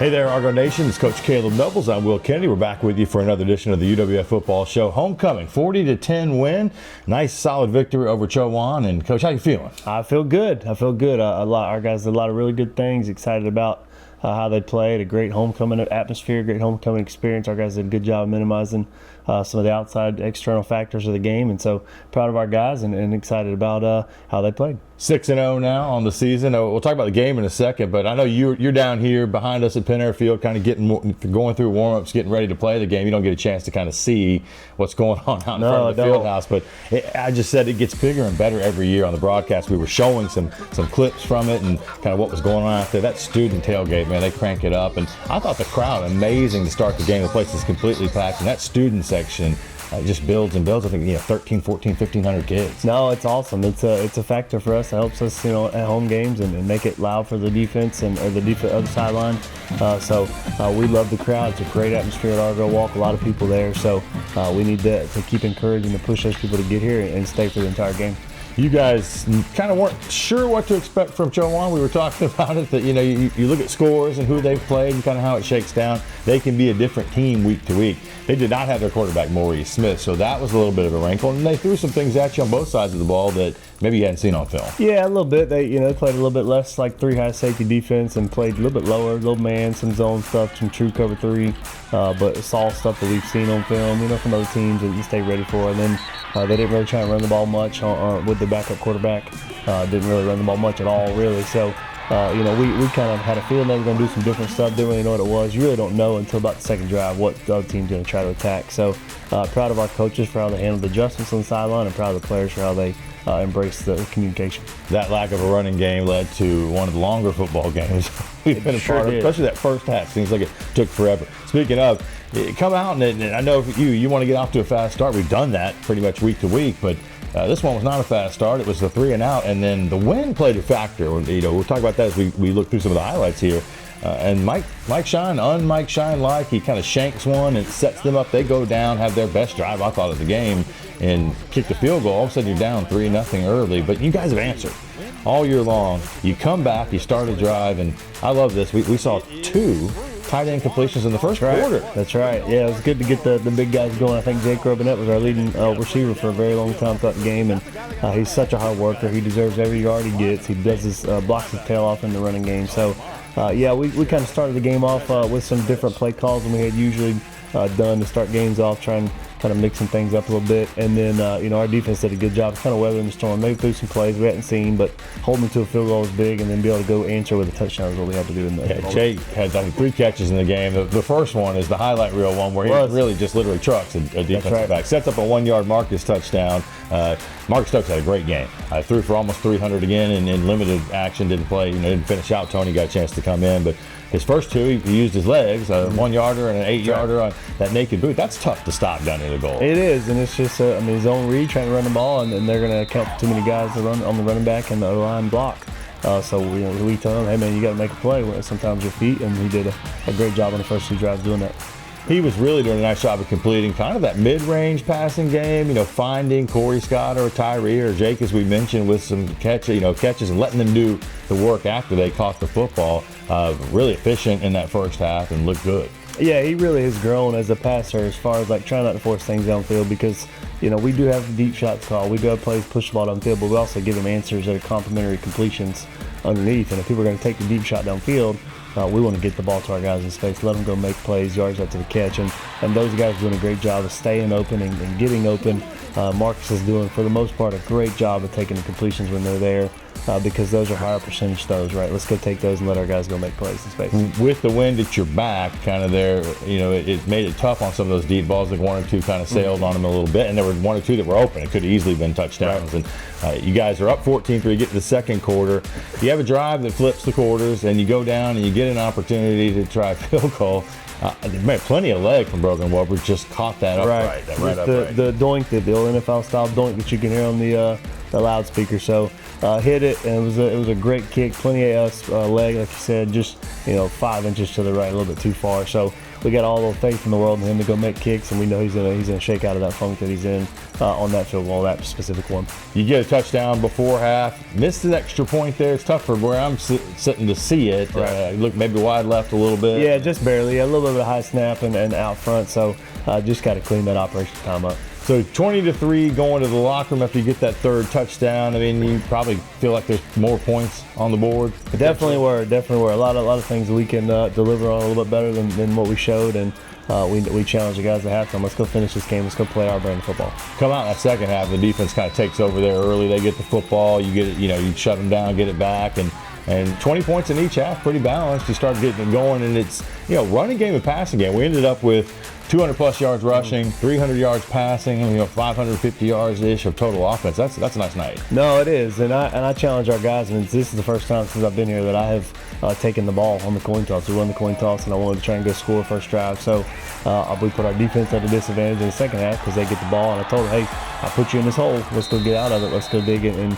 Hey there, Argo Nation. It's Coach Kaleb Nobles. I'm Will Kennedy. We're back with you for another edition of the UWF Football Show. Homecoming, 40-10 win. Nice, solid victory over Chowan. And, Coach, how you feeling? I feel good. Our guys did a lot of really good things. Excited about how they played. A great homecoming atmosphere, great homecoming experience. Our guys did a good job minimizing some of the outside external factors of the game. And so proud of our guys and excited about how they played. 6-0 now on the season. We'll talk about the game in a second, but I know you're down here behind us at Penn Air Field, kind of going through warm-ups, getting ready to play the game. You don't get a chance to kind of see what's going on out in front of the field house, but I just said it gets bigger and better every year on the broadcast. We were showing some clips from it and kind of what was going on out there. That student tailgate, man, they crank it up, and I thought the crowd amazing to start the game. The place is completely packed, and that student section just builds and builds. I think 13, 14, 1,500 kids. No, it's awesome. It's a factor for us. It helps us, at home games and make it loud for the defense or the other sideline. So we love the crowd. It's a great atmosphere at Argo Walk. A lot of people there. So we need to keep encouraging to push those people to get here and stay for the entire game. You guys kind of weren't sure what to expect from Chowan. We were talking about it, that you look at scores and who they've played and kind of how it shakes down. They can be a different team week to week. They did not have their quarterback, Maurice Smith, so that was a little bit of a wrinkle. And they threw some things at you on both sides of the ball that maybe you hadn't seen on film. Yeah, a little bit. They played a little bit less like three high safety defense and played a little bit lower, little man, some zone stuff, some true cover three, but it's all stuff that we've seen on film, from other teams that you stay ready for. And then they didn't really try and run the ball much with the backup quarterback. Didn't really run the ball much at all, really. So, we kind of had a feeling they were going to do some different stuff. Didn't really know what it was. You really don't know until about the second drive what the other team's going to try to attack. So, proud of our coaches for how they handled the adjustments on the sideline, and proud of the players for how they embraced the communication. That lack of a running game led to one of the longer football games we've been a part of, especially that first half. Seems like it took forever. Speaking of, come out and I know you want to get off to a fast start. We've done that pretty much week to week, but this one was not a fast start. It was the 3 and out, and then the wind played a factor. We'll talk about that as we look through some of the highlights here. And Mike Shine, like he kind of shanks one and sets them up. They go down, have their best drive, I thought, of the game, and kick the field goal. All of a sudden you're down 3-0 early, but you guys have answered all year long. You come back, you start a drive, and I love this. We saw 2 tight end completions in the first quarter. That's right. Yeah, it was good to get the big guys going. I think Jake Robinette was our leading receiver for a very long time throughout the game, and he's such a hard worker. He deserves every yard he gets. He does his blocks his tail off in the running game. So, we kind of started the game off with some different play calls than we had usually done to start games off, trying kind of mixing things up a little bit. And then, our defense did a good job kind of weathering the storm. They threw some plays we hadn't seen, but holding them to a field goal was big, and then be able to go answer with a touchdown is what we had to do in the Jake had, I think, 3 catches in the game. The first one is the highlight reel one where he really just literally trucks a defensive back. Sets up a 1-yard Marcus touchdown. Marcus Stokes had a great game. Threw for almost 300 again in limited action. Didn't play, didn't finish out. Tony got a chance to come in, but his first 2, he used his legs, a 1-yarder and an 8-yarder on that naked boot. That's tough to stop down near the goal. It is, and it's just his own read trying to run the ball, and they're going to account for too many guys to run on the running back and the O-line block. So we tell him, hey man, you got to make a play. Sometimes your feet, and he did a great job on the first 2 drives doing that. He was really doing a nice job of completing kind of that mid-range passing game, finding Corey Scott or Tyree or Jake, as we mentioned, with some catches and letting them do the work after they caught the football. Really efficient in that first half and looked good. Yeah, he really has grown as a passer as far as trying not to force things downfield, because we do have the deep shots call. We do have plays push the ball downfield, but we also give him answers that are complementary completions underneath. And if people are going to take the deep shot downfield, we want to get the ball to our guys in space, let them go make plays, yards after the catch, and those guys are doing a great job of staying open and getting open. Marcus is doing, for the most part, a great job of taking the completions when they're there, because those are higher percentage throws, right? Let's go take those and let our guys go make plays in space. With the wind at your back, kind of there, it made it tough on some of those deep balls. Like 1 or 2 kind of sailed on them a little bit, and there were 1 or 2 that were open. It could have easily been touchdowns. Right. And you guys are up 14-3, you get to the second quarter. You have a drive that flips the quarters, and you go down and you get an opportunity to try a field goal. They made plenty of leg from Brogan Wilbur, just caught that upright. The doink, the old NFL style doink that you can hear on the loudspeaker. So hit it, and it was a great kick. Plenty of leg, like you said, just 5 inches to the right, a little bit too far. So we got all the faith in the world in him to go make kicks, and we know he's gonna shake out of that funk that he's in on that field goal, that specific one. You get a touchdown before half, missed an extra point there. It's tough for where I'm sitting to see it. Right. Look maybe wide left a little bit. Yeah, just barely. A little bit of a high snap and out front, so just got to clean that operation time up. So 20-3 going to the locker room after you get that third touchdown. I mean, you probably feel like there's more points on the board. Definitely were. A lot of things we can deliver on a little bit better than what we showed, and we challenge the guys at halftime. Let's go finish this game. Let's go play our brand of football. Come out in that second half, the defense kind of takes over there early. They get the football. You get it. You shut them down, get it back, and 20 points in each half, pretty balanced. You start getting it going, and it's running game and passing game. We ended up with 200 plus yards rushing, 300 yards passing, 550 yards ish of total offense. That's a nice night. No, it is, and I challenge our guys. And this is the first time since I've been here that I have taken the ball on the coin toss. We won the coin toss, and I wanted to try and go score first drive. So we put our defense at a disadvantage in the second half because they get the ball, and I told them, hey, I put you in this hole. Let's go get out of it. Let's go dig it and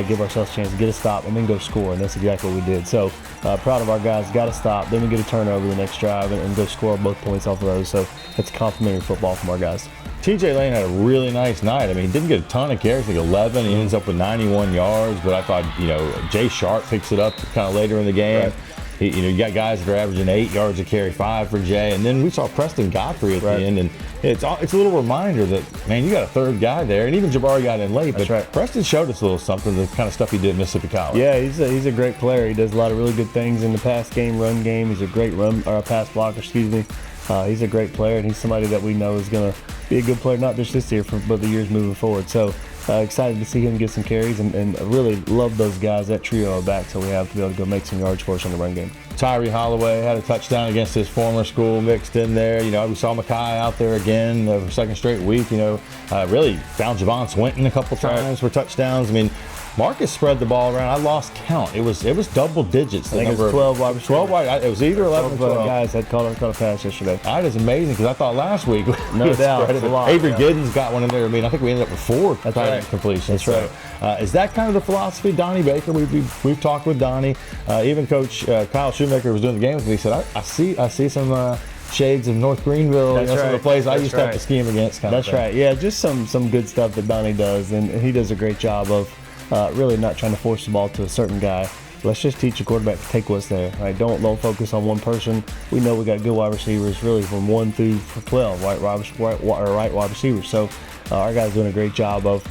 give ourselves a chance to get a stop and then go score. And that's exactly what we did. So proud of our guys. Got to stop. Then we get a turnover the next drive and go score both points off of those. So it's complimentary football from our guys. TJ Lane had a really nice night. I mean, he didn't get a ton of carries, like 11. He ends up with 91 yards. But I thought, Jay Sharp picks it up kind of later in the game. Right. You got guys that are averaging 8 yards a carry, 5 for Jay, and then we saw Preston Godfrey at the end, and it's a little reminder that, man, you got a third guy there, and even Jabari got in late, but Preston showed us a little something, the kind of stuff he did at Mississippi College. Yeah, he's a great player. He does a lot of really good things in the pass game, run game. He's a great pass blocker, excuse me. He's a great player, and he's somebody that we know is going to be a good player, not just this year, but the years moving forward. So excited to see him get some carries, and really love those guys, that trio of backs that we have to be able to go make some yards for us in the run game. Tyree Holloway had a touchdown against his former school mixed in there. We saw Mackay out there again for second straight week. Really found Javon Swinton a couple times for touchdowns. I mean, Marcus spread the ball around. I lost count. It was double digits. I think it was 12 wide receivers. 12 wide. It was either 11 or 12. Guys had caught a pass yesterday. That is amazing because I thought last week no doubt it's a lot. Avery Giddens got one in there. I mean, I think we ended up with 4 completions. That's right. Is that kind of the philosophy? Donnie Baker, we've talked with Donnie. Even Coach Kyle Shoemaker was doing the game with me. He said, I see some shades of North Greenville. Some of the plays I used to have to scheme against. That's right. Yeah, just some good stuff that Donnie does, and he does a great job of really not trying to force the ball to a certain guy. Let's just teach the quarterback to take what's there. Right? Don't focus on one person. We know we got good wide receivers, really from 1 through 12, right wide receivers. So our guys doing a great job of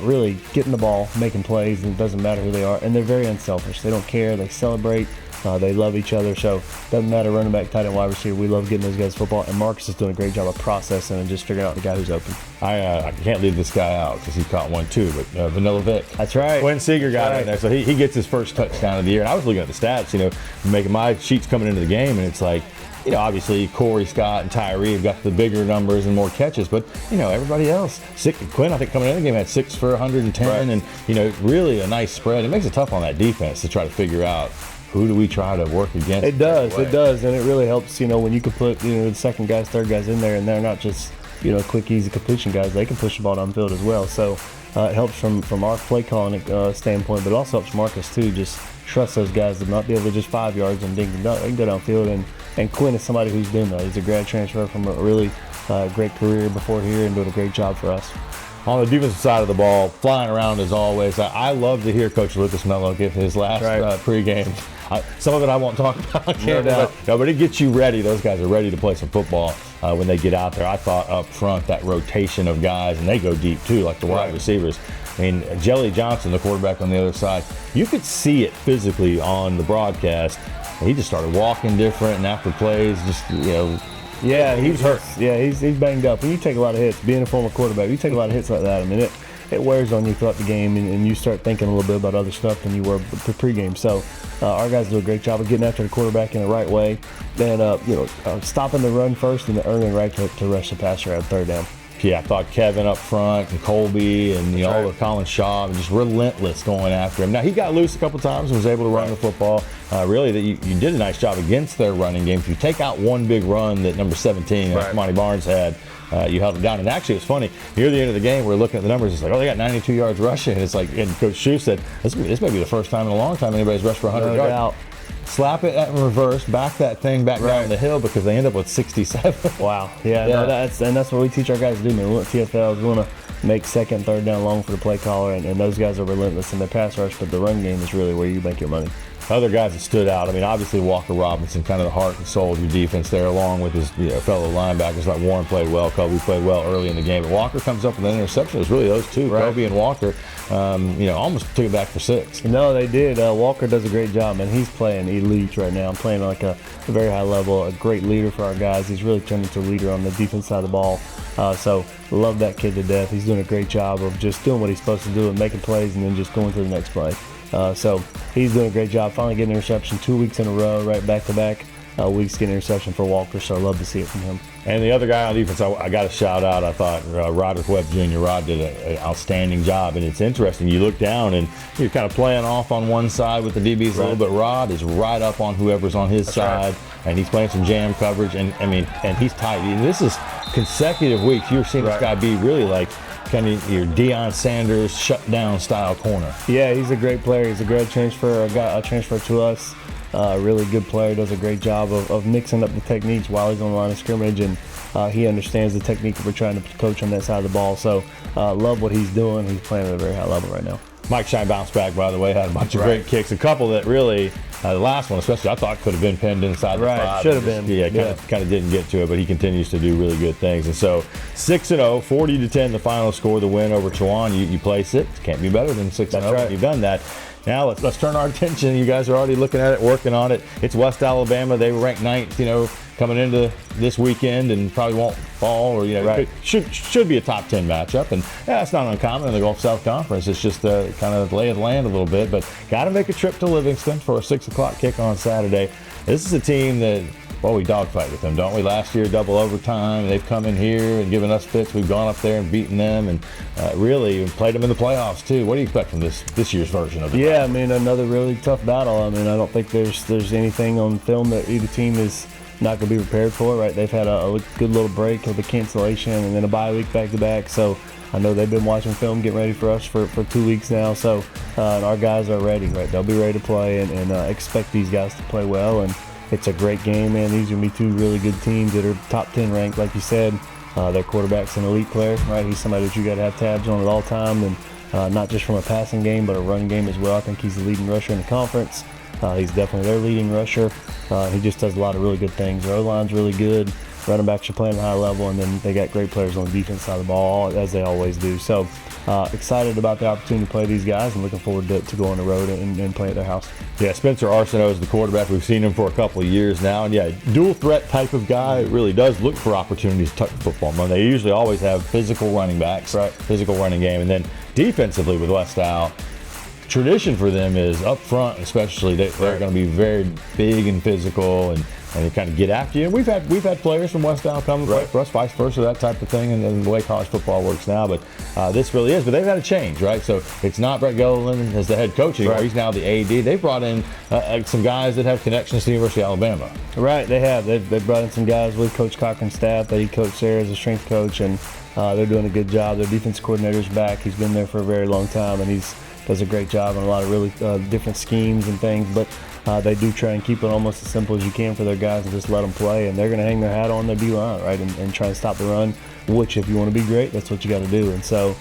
really getting the ball, making plays, and it doesn't matter who they are. And they're very unselfish. They don't care. They celebrate. They love each other, so doesn't matter running back, tight end, wide receiver. We love getting those guys football, and Marcus is doing a great job of processing and just figuring out the guy who's open. I can't leave this guy out because he caught one too, but Vanilla Vic. That's right. Quinn Seeger got in there, so he gets his first touchdown of the year. And I was looking at the stats, making my sheets coming into the game, and it's like, obviously Corey Scott and Tyree have got the bigger numbers and more catches, but everybody else. Quinn, I think coming into the game had 6 for 110, and really a nice spread. It makes it tough on that defense to try to figure out who do we try to work against. It does, and it really helps. When you can put the second guys, third guys in there, and they're not just quick, easy completion guys. They can push the ball downfield as well. So it helps from our play calling standpoint, but it also helps Marcus too. Just trust those guys to not be able to just 5 yards and ding and dunk. They can go downfield, and Quinn is somebody who's doing that. He's a grad transfer from a really great career before here and doing a great job for us. On the defensive side of the ball, flying around as always. I love to hear Coach Lucas Mello give his last pregame. Some of it I won't talk about on camera, but it gets you ready. Those guys are ready to play some football when they get out there. I thought up front, that rotation of guys, and they go deep too, like the wide receivers. I mean, Jelly Johnson, the quarterback on the other side, you could see it physically on the broadcast. He just started walking different, and after plays, yeah, he's hurt. Yeah, he's banged up. And you take a lot of hits. Being a former quarterback, you take a lot of hits like that. I mean, it wears on you throughout the game, and you start thinking a little bit about other stuff than you were pregame. So our guys do a great job of getting after the quarterback in the right way, and stopping the run first and earning right to rush the passer at third down. Yeah, I thought Kevin up front and Colby and all the Colin Shaw, just relentless going after him. Now, he got loose a couple times and was able to run the football. Really, you did a nice job against their running game. If you take out one big run that number 17, Monty Barnes had, you held them down. And actually, it's funny. Near the end of the game, we're looking at the numbers. It's like, they got 92 yards rushing. And it's like, and Coach Shue said, this may be the first time in a long time anybody's rushed for 100 yards. slap it in reverse, back that thing back down the hill because they end up with 67. Wow. Yeah. No, that's what we teach our guys to do, man. We want TFLs. We want to make second, third down long for the play caller, and those guys are relentless in their pass rush, but the run game is really where you make your money. Other guys that stood out, I mean, obviously Walker Robinson, kind of the heart and soul of your defense there, along with his fellow linebackers like Warren played well, Kobe played well early in the game. But Walker comes up with an interception. It was really those two, Kobe and Walker, almost took it back for 6. No, they did. Walker does a great job, man. He's playing elite right now. Playing like a very high level, a great leader for our guys. He's really turned into a leader on the defense side of the ball. So love that kid to death. He's doing a great job of just doing what he's supposed to do and making plays and then just going to the next play. So he's doing a great job. Finally getting an interception 2 weeks in a row, right back to back weeks getting interception for Walker. So I love to see it from him. And the other guy on defense, I got to shout out. I thought Roderick Webb Jr. Rod did an outstanding job. And it's interesting. You look down and you're kind of playing off on one side with the DBs a little bit. Rod is right up on whoever's on his side, and he's playing some jam coverage. And he's tight. And this is consecutive weeks. You're seeing this guy be really like kind of your Deion Sanders shutdown style corner. Yeah, he's a great player. He's a grad transfer, a transfer to us. Really good player, does a great job of mixing up the techniques while he's on the line of scrimmage, and he understands the technique that we're trying to coach on that side of the ball. So love what he's doing. He's playing at a very high level right now. Mike Shine bounced back, by the way, had a bunch of great kicks. A couple that really, the last one especially, I thought could have been pinned inside the 5. Should have been. Yeah, kind of didn't get to it, but he continues to do really good things. And so 6-0, 40-10, the final score, the win over Chowan. You play 6, can't be better than 6-0. That's right. You've done that. Now let's turn our attention. You guys are already looking at it, working on it. It's West Alabama. They were ranked 9th, coming into this weekend, and probably won't fall, or should be a top 10 matchup. And it's not uncommon in the Gulf South Conference. It's just kind of lay of the land a little bit. But got to make a trip to Livingston for a 6 o'clock kick on Saturday. This is a team that, we dogfight with them, don't we? Last year, double overtime. They've come in here and given us fits. We've gone up there and beaten them, and really played them in the playoffs too. What do you expect from this year's version of it? Yeah, I mean, another really tough battle. I mean, I don't think there's anything on film that either team is not going to be prepared for. Right? They've had a good little break of the cancellation and then a bye week back to back. So I know they've been watching film, getting ready for us for 2 weeks now. So and our guys are ready. Right? They'll be ready to play, and expect these guys to play well. And it's a great game, man. These are going to be 2 really good teams that are top 10 ranked, like you said. Their quarterback's an elite player, right? He's somebody that you got to have tabs on at all time, and not just from a passing game, but a run game as well. I think he's the leading rusher in the conference. He's definitely their leading rusher. He just does a lot of really good things. Their O-line's really good. Running backs are playing at a high level, and then they got great players on the defense side of the ball, as they always do. So excited about the opportunity to play these guys, and looking forward to go on the road and play at their house. Yeah, Spencer Arsenault is the quarterback. We've seen him for a couple of years now, and dual threat type of guy. Really does look for opportunities to touch the football. They usually always have physical running backs, physical running game, and then defensively with West Al, tradition for them is up front, especially they're going to be very big and physical, and they kind of get after you. And we've had players from West Al come for us, vice versa, that type of thing, and the way college football works now. But this really is. But they've had a change, right? So it's not Brett Gilliland as the head coach anymore. He's now the AD. They've brought in some guys that have connections to the University of Alabama. Right, they have. They've brought in some guys with Coach Cochran's staff that he coached there as a strength coach, and they're doing a good job. Their defense coordinator's back. He's been there for a very long time, and does a great job on a lot of really different schemes and things. But they do try and keep it almost as simple as you can for their guys and just let them play. And they're going to hang their hat on their D-line, right, and try and stop the run, which if you want to be great, that's what you got to do. And so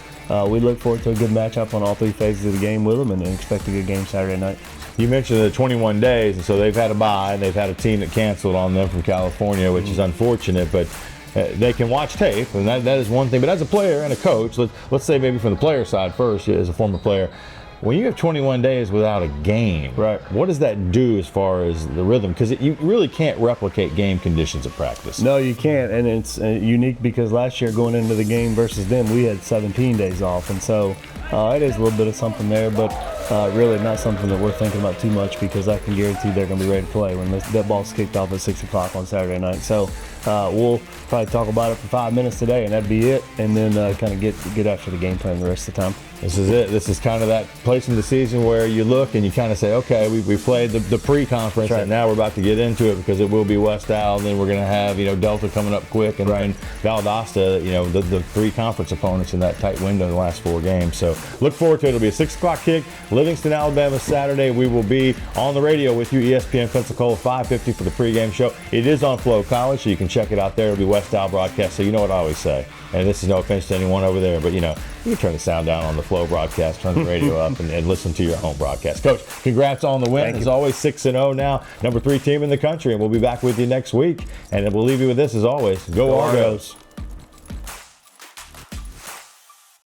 we look forward to a good matchup on all 3 phases of the game with them, and expect a good game Saturday night. You mentioned the 21 days, and so they've had a bye, and they've had a team that canceled on them from California, which is unfortunate, but they can watch tape, and that is one thing. But as a player and a coach, let's say maybe from the player side first, as a former player, when you have 21 days without a game, what does that do as far as the rhythm? Because you really can't replicate game conditions at practice. No, you can't, and it's unique because last year going into the game versus them, we had 17 days off, and so it is a little bit of something there, but really not something that we're thinking about too much, because I can guarantee they're going to be ready to play when that ball's kicked off at 6 o'clock on Saturday night. So We'll probably talk about it for 5 minutes today, and that'd be it. And then kind of get after the game plan the rest of the time. This is it. This is kind of that place in the season where you look and you kind of say, okay, we played the pre-conference, and now we're about to get into it because it will be West Al, and then we're going to have Delta coming up quick, and then Valdosta. The three conference opponents in that tight window in the last 4 games. So look forward to it. It'll be a 6 o'clock kick. Livingston, Alabama, Saturday. We will be on the radio with you, ESPN Pensacola, 5:50 for the pregame show. It is on Flow College, so you can check it out there. It'll be West Al broadcast. So you know what I always say, and this is no offense to anyone over there, but you can turn the sound down on the Flow broadcast, turn the radio up, and listen to your home broadcast. Coach, congrats on the win. As always, 6-0 now, number 3 team in the country, and we'll be back with you next week. And we'll leave you with this as always. Go Argos.